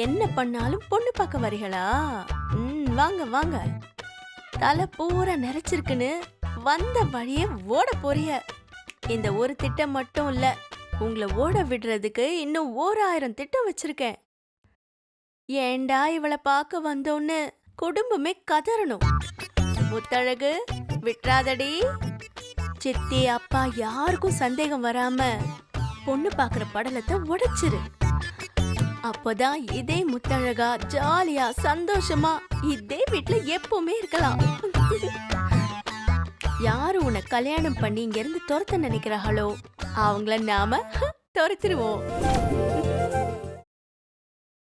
என்ன பண்ணாலும் பொண்ணு பார்க்க வரீங்களா? வாங்க வாங்க. தலை பூரா நிறைச்சிருக்குன்னு வந்த வழியே ஓட போறிய. இந்த ஒரு திட்டம் மட்டும் இல்ல, உங்களை ஓட விடுறதுக்கு இன்னும் 1000 திட்டம் வச்சிருக்கேன். ஏண்டா இவளை பார்க்க வந்தோன்னு குடும்பமே கதறணும். முத்தழகு விட்றாதடி. சித்தி அப்பா யாருக்கும் சந்தேகம் வராம பொண்ணு பாக்குற படலத்தை உடைச்சிரு. அப்பதான் இதே முத்தழகா ஜாலியா சந்தோஷமா இதே வீட்டுல எப்பவுமே இருக்கலாம். யாரு உன்னை கல்யாணம் பண்ணி இங்க இருந்து துரத்த நினைக்கிறாங்களோ அவங்கள நாம துரத்திருவோம்.